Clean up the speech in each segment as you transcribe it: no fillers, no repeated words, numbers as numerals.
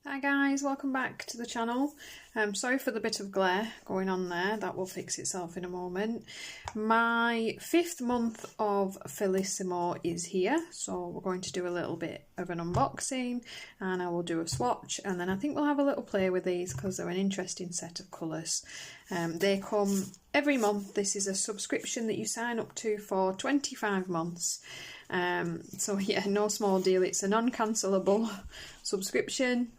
Hi guys, welcome back to the channel. Sorry for the bit of glare going on there, that will fix itself in a moment. My 5th month of Felicissimo is here, so we're going to do a little bit of an unboxing and I will do a swatch, and then I think we'll have a little play with these because they're an interesting set of colours. They come every month. This is a subscription that you sign up to for 25 months. So yeah, no small deal. It's a non-cancelable subscription.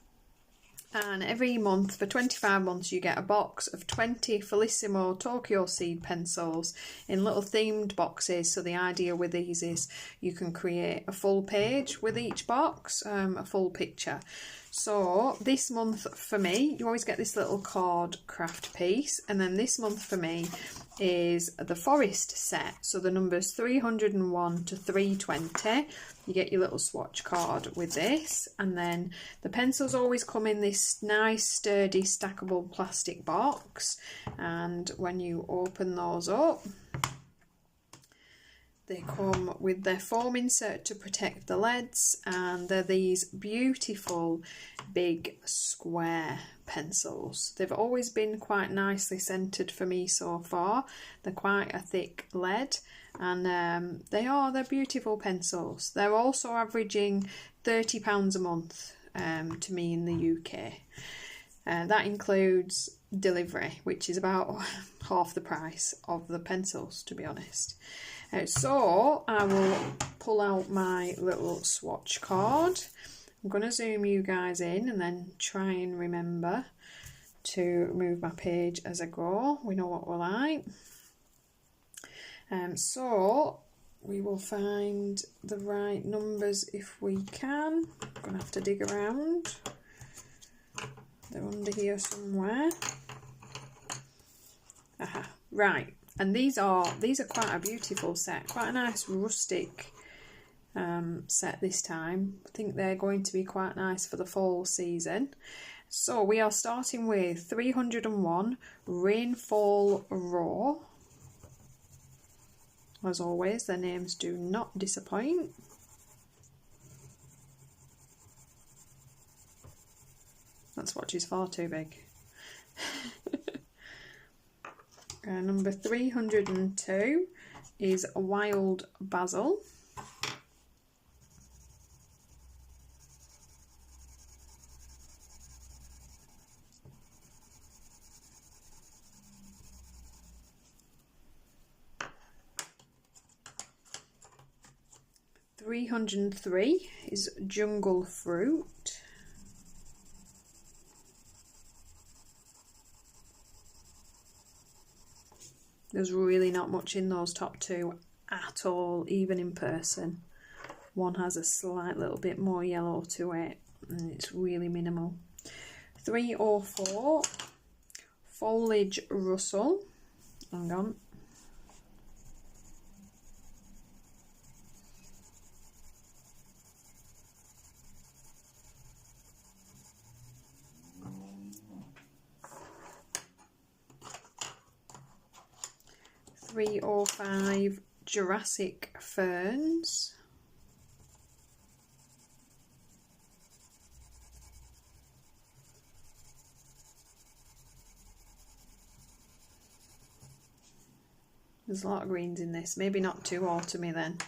And every month for 25 months you get a box of 20 Felissimo Tokyo seed pencils in little themed boxes. So the idea with these is you can create a full page with each box, a full picture. So this month for me, you always get this little card craft piece, and then this month for me is the forest set. So the numbers 301 to 320. You get your little swatch card with this, and then the pencils always come in this nice sturdy stackable plastic box, and when you open those up they come with their foam insert to protect the leads, and they're these beautiful big square pencils. They've always been quite nicely scented for me so far. They're quite a thick lead, and they're beautiful pencils. They're also averaging £30 a month to me in the UK. That includes delivery, which is about half the price of the pencils, to be honest. So I will pull out my little swatch card. I'm going to zoom you guys in and then try and remember to move my page as I go. We know what we're like. So we will find the right numbers if we can. I'm going to have to dig around. They're under here somewhere. Aha, right. And these are quite a beautiful set, quite a nice rustic set this time. I think they're going to be quite nice for the fall season. So we are starting with 301 Rainfall Raw. As always, their names do not disappoint. That swatch is far too big. Number 302 is Wild Basil. $303 is Jungle Fruit. There's really not much in those top two at all, even in person. One has a slight little bit more yellow to it, and it's really minimal. 304 Foliage Russell. Hang on. $305 Jurassic Ferns. There's a lot of greens in this, maybe not too autumny then.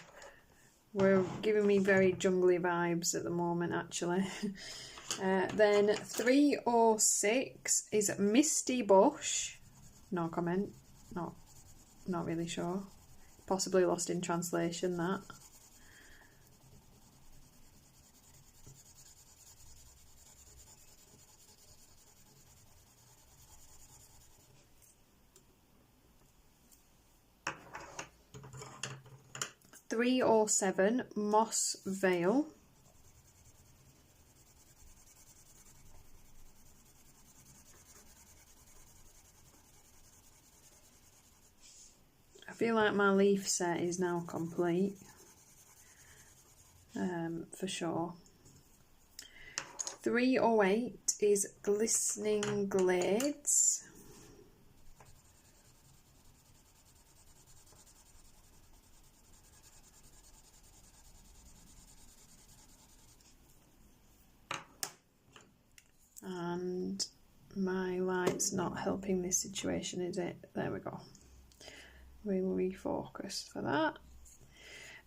We're giving me very jungly vibes at the moment actually. Then 306 is Misty Bush. No comment, not really sure. Possibly lost in translation, that. $307 Moss Vale. I feel like my leaf set is now complete, for sure. 308 is Glistening Glades. It's not helping this situation, is it? There we go. We'll refocus for that.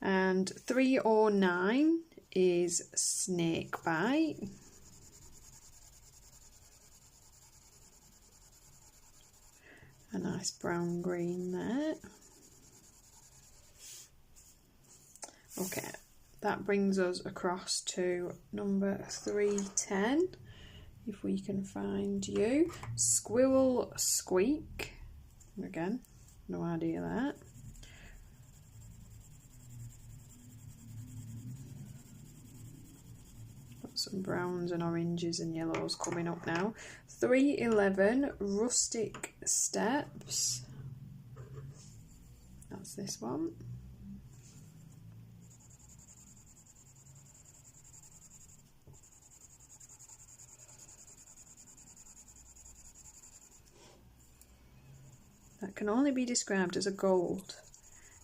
And 309 is Snake Bite. A nice brown green there. Okay, that brings us across to number 310. If we can find you. Squirrel Squeak. Again, no idea that. Got some browns and oranges and yellows coming up now. 311 Rustic Steps. That's this one. That can only be described as a gold.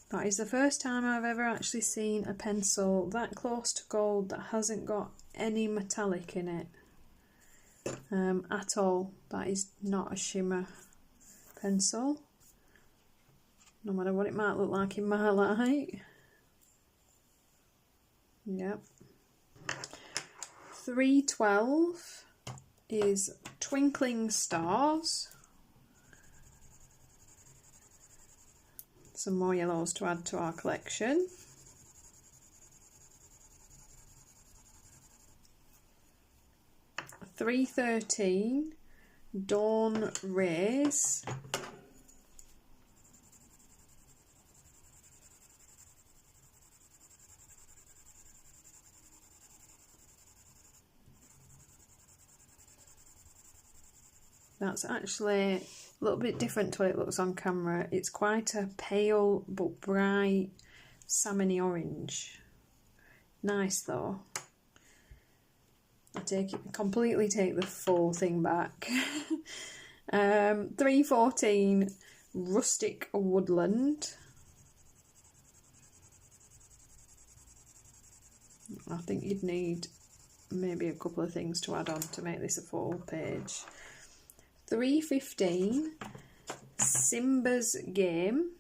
That is the first time I've ever actually seen a pencil that close to gold that hasn't got any metallic in it at all. That is not a shimmer pencil, no matter what it might look like in my light. Yep. 312 is Twinkling Stars. Some more yellows to add to our collection. $313 Dawn Rays. That's actually a little bit different to what it looks on camera. It's quite a pale but bright salmony orange. Nice though. I completely take the full thing back. 314 Rustic Woodland. I think you'd need maybe a couple of things to add on to make this a full page. 315 Simba's Game.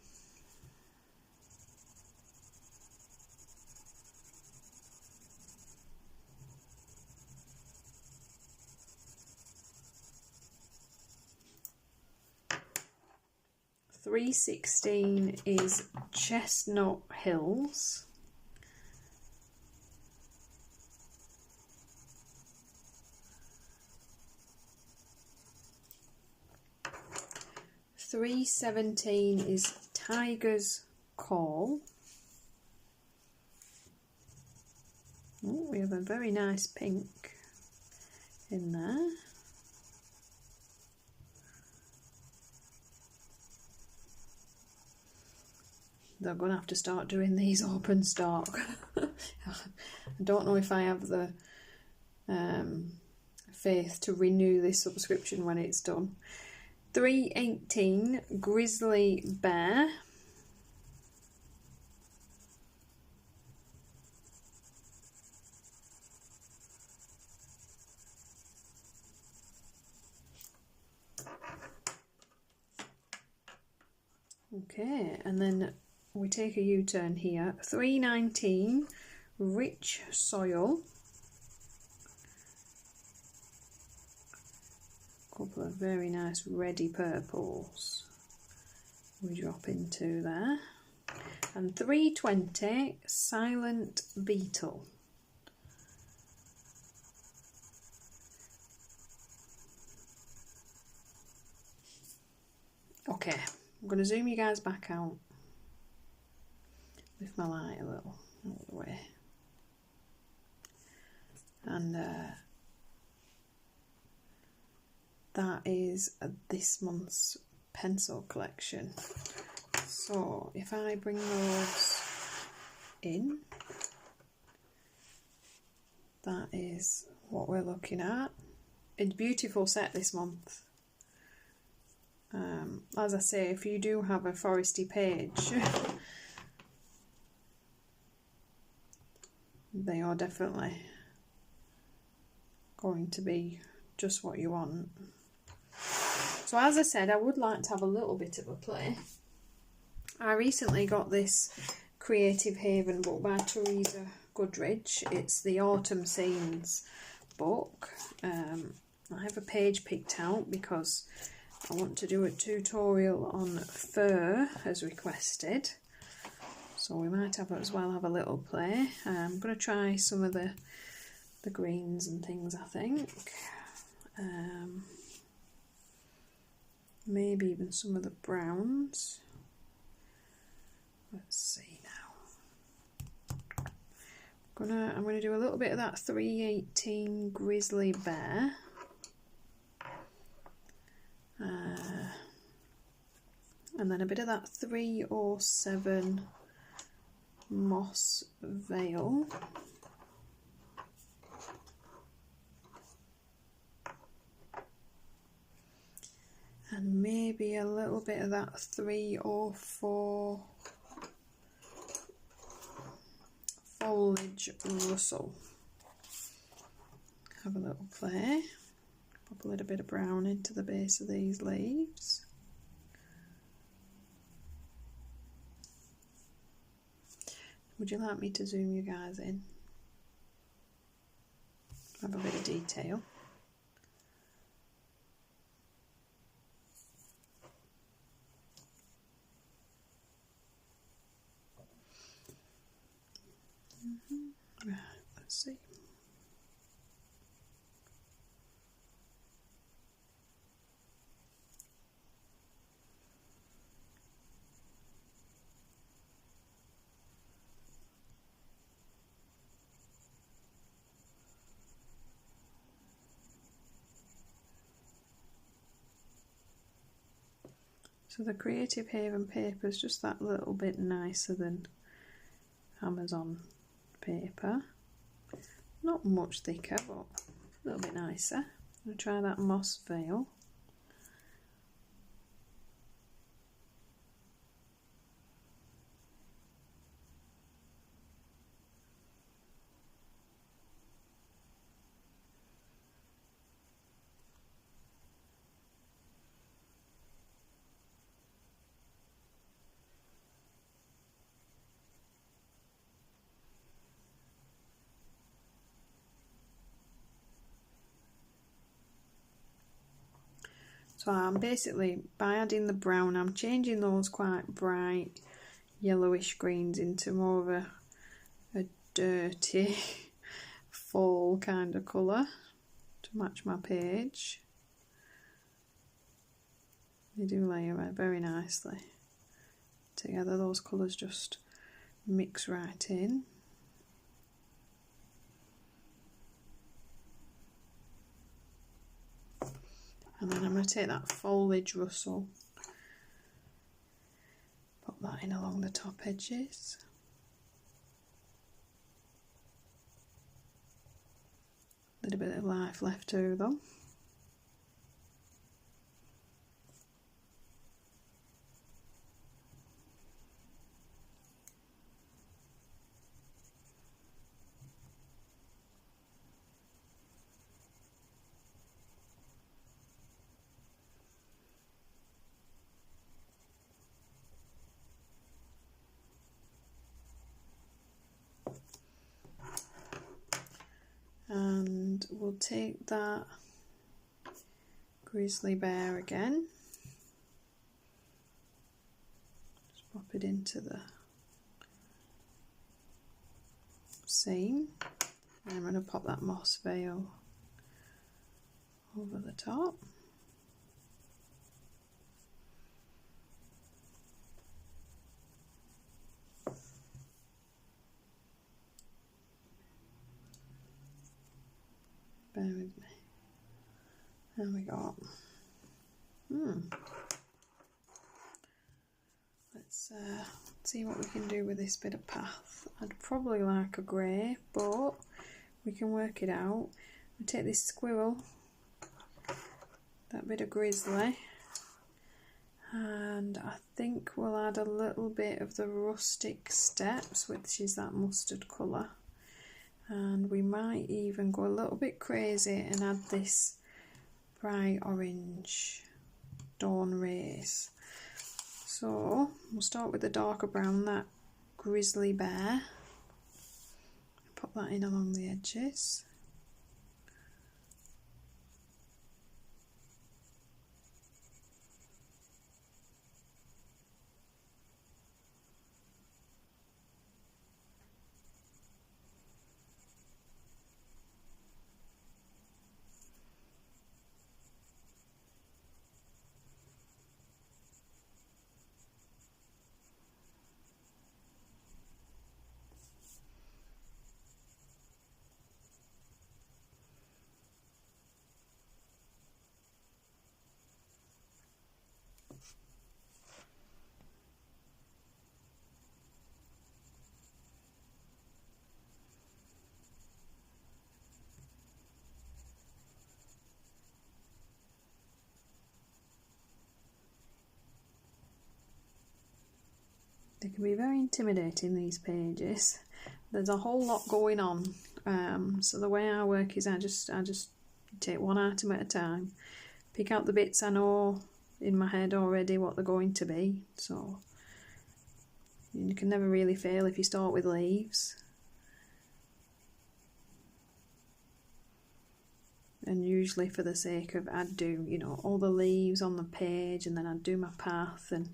$316 is Chestnut Hills. $317 is Tiger's Call. Oh, we have a very nice pink in there. They're going to have to start doing these open stock. I don't know if I have the faith to renew this subscription when it's done. 318 Grizzly Bear. Okay, and then we take a U-turn here. 319 Rich Soil. Couple of very nice reddy purples we drop into there. And 320 Silent Beetle. Okay, I'm going to zoom you guys back out. Lift my light a little out of the way. And that is this month's pencil collection. So if I bring those in, that is what we're looking at. It's a beautiful set this month. As I say, if you do have a foresty page, they are definitely going to be just what you want. So as I said, I would like to have a little bit of a play. I recently got this Creative Haven book by Teresa Goodridge. It's the Autumn Scenes book. I have a page picked out because I want to do a tutorial on fur as requested. So we might have as well have a little play. I'm going to try some of the greens and things, I think. Maybe even some of the browns. Let's see now. I'm gonna do a little bit of that 318 Grizzly Bear. And then a bit of that 307 Moss Veil. And maybe a little bit of that 304 Foliage Rustle. Have a little play. Pop a little bit of brown into the base of these leaves. Would you like me to zoom you guys in? Have a bit of detail. Right, let's see. So the Creative Haven paper is just that little bit nicer than Amazon paper. Not much thicker, but a little bit nicer. I'm going to try that Moss Veil. So I'm basically, by adding the brown, I'm changing those quite bright yellowish greens into more of a dirty fall kind of colour to match my page. They do layer very nicely together. Those colours just mix right in. And then I'm going to take that Foliage Rustle, pop that in along the top edges. A little bit of life left over them. And we'll take that Grizzly Bear again, just pop it into the seam, and I'm going to pop that Moss Veil over the top. Bear with me. There we go. Let's see what we can do with this bit of path. I'd probably like a grey, but we can work it out. We take this squirrel, that bit of grizzly, and I think we'll add a little bit of the rustic steps, which is that mustard colour. And we might even go a little bit crazy and add this bright orange Dawn Race. So we'll start with the darker brown, that Grizzly Bear. Pop that in along the edges. They can be very intimidating, these pages. There's a whole lot going on. So the way I work is I just take one item at a time, pick out the bits I know in my head already what they're going to be. So you can never really fail if you start with leaves. And usually for the sake of, I'd do, you know, all the leaves on the page, and then I'd do my path and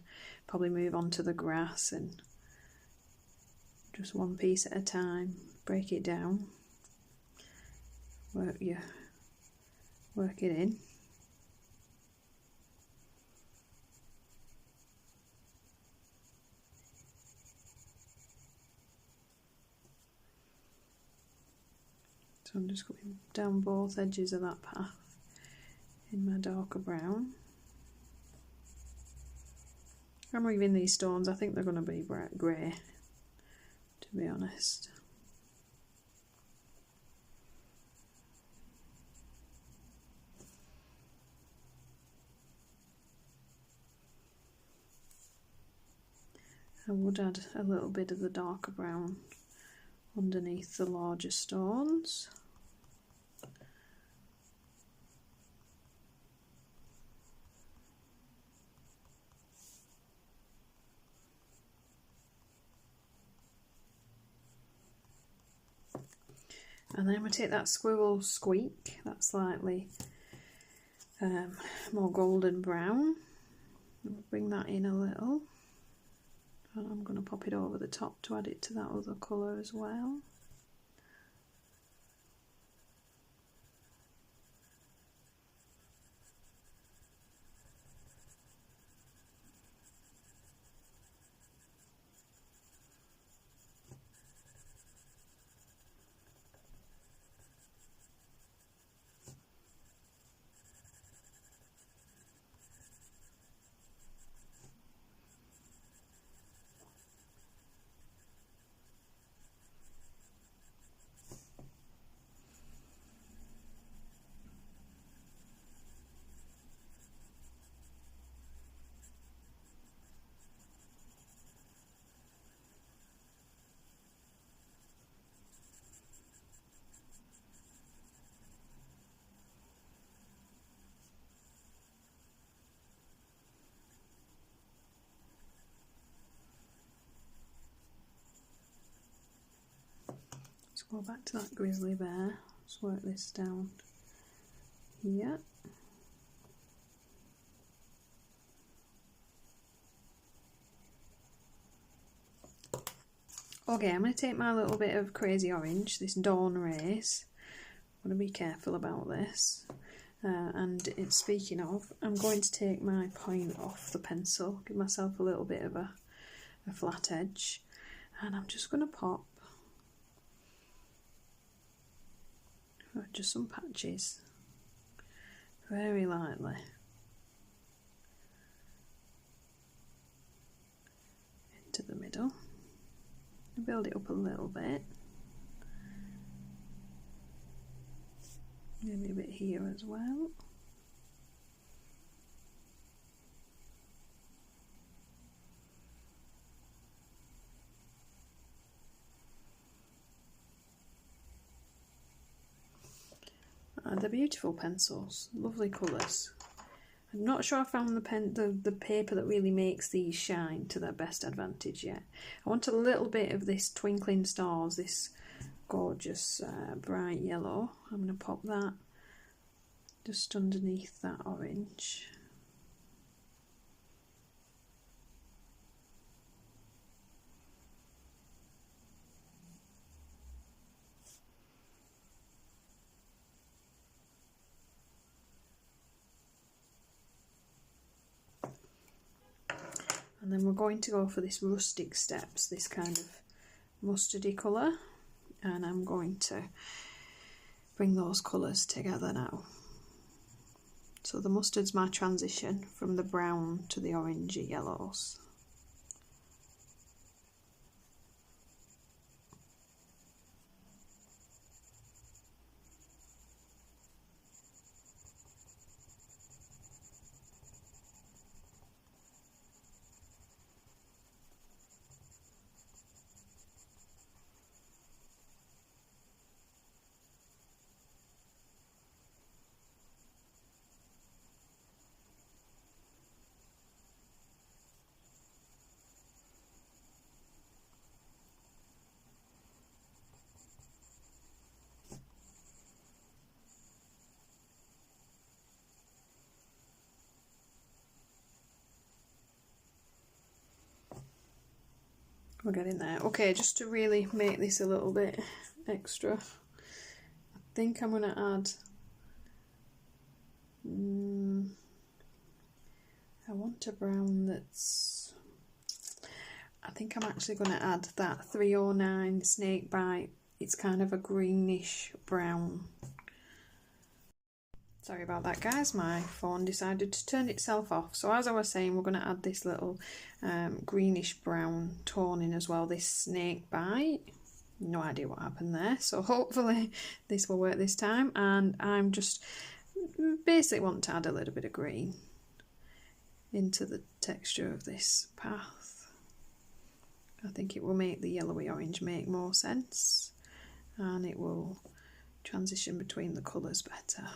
probably move on to the grass, and just one piece at a time, break it down, work it in. So I'm just going down both edges of that path in my darker brown. I'm leaving these stones, I think they're going to be bright grey, to be honest. I would add a little bit of the darker brown underneath the larger stones. And then I'm going to take that Squirrel Squeak, that's slightly more golden brown, bring that in a little, and I'm going to pop it over the top to add it to that other colour as well. Go back to that Grizzly Bear, let's work this down here. Okay, I'm going to take my little bit of Crazy Orange, this Dawn Race. I'm going to be careful about this. And it's, speaking of, I'm going to take my point off the pencil, give myself a little bit of a flat edge, and I'm just going to pop just some patches, very lightly, into the middle, and build it up a little bit, maybe a bit here as well. They're beautiful pencils, lovely colours. I'm not sure I found the paper that really makes these shine to their best advantage yet. I want a little bit of this Twinkling Stars, this gorgeous bright yellow. I'm going to pop that just underneath that orange. And then we're going to go for this Rustic Steps, this kind of mustardy colour, and I'm going to bring those colours together now. So the mustard's my transition from the brown to the orangey yellows. We're getting there. Okay, just to really make this a little bit extra, I think I'm going to add, I want a brown that's, I think I'm actually going to add that 309 Snakebite. It's kind of a greenish brown. Sorry about that, guys, my phone decided to turn itself off. So as I was saying, we're going to add this little greenish brown tone in as well, this Snakebite. No idea what happened there, so hopefully this will work this time. And I'm just basically want to add a little bit of green into the texture of this path. I think it will make the yellowy orange make more sense, and it will transition between the colours better.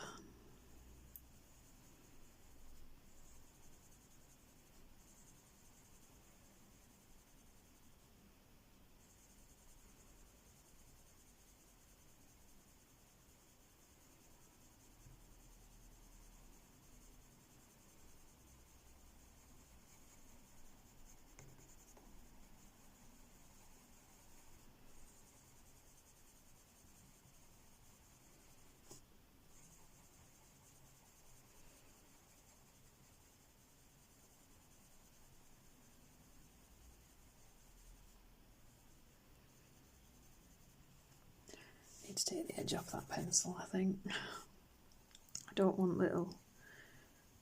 To take the edge off that pencil, I think. I don't want little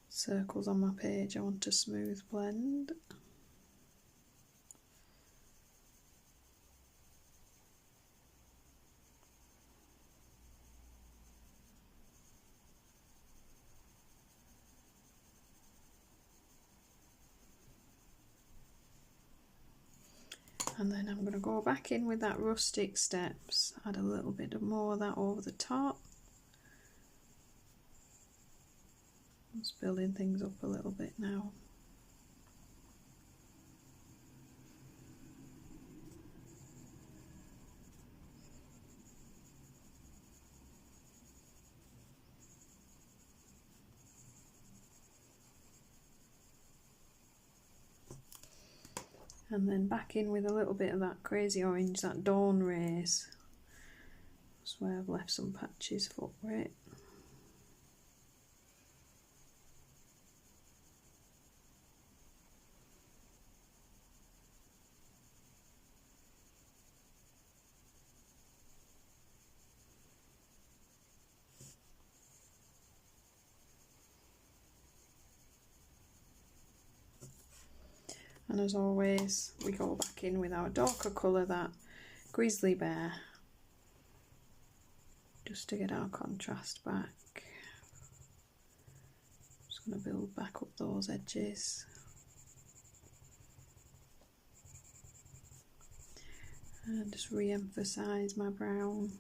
circles on my page, I want a smooth blend. And then I'm going to go back in with that Rustic Steps, add a little bit more of that over the top. Just building things up a little bit now. And then back in with a little bit of that crazy orange, that Dawn Rays. That's where I've left some patches for it. And as always, we go back in with our darker colour, that Grizzly Bear, just to get our contrast back. Just going to build back up those edges. And just re-emphasise my brown.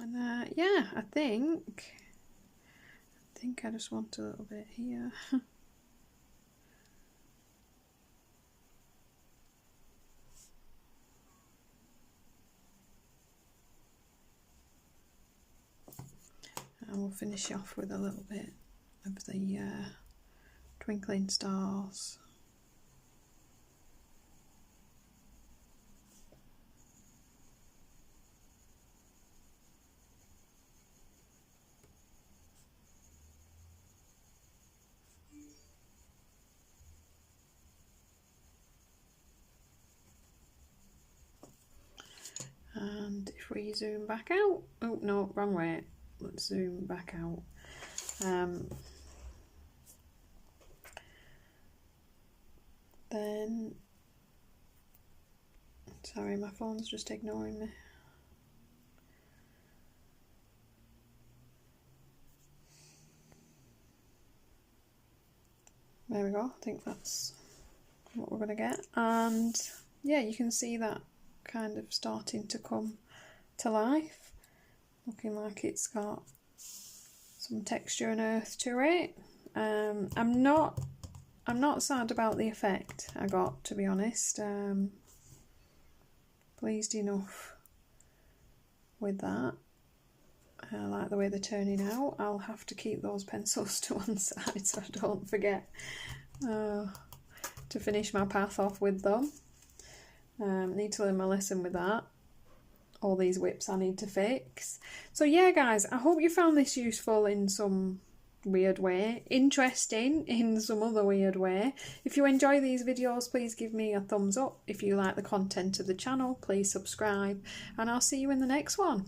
And yeah, I think I just want a little bit here. And we'll finish off with a little bit of the twinkling stars. And if we zoom back out, oh no, wrong way, let's zoom back out. Then, sorry, my phone's just ignoring me. There we go, I think that's what we're going to get. And yeah, you can see that kind of starting to come to life, looking like it's got some texture and earth to it. I'm not sad about the effect I got, to be honest. Pleased enough with that. I like the way they're turning out. I'll have to keep those pencils to one side so I don't forget to finish my path off with them. Need to learn my lesson with that. All these whips I need to fix. So yeah, guys, I hope you found this useful in some weird way, interesting in some other weird way. If you enjoy these videos, please give me a thumbs up. If you like the content of the channel, please subscribe, and I'll see you in the next one.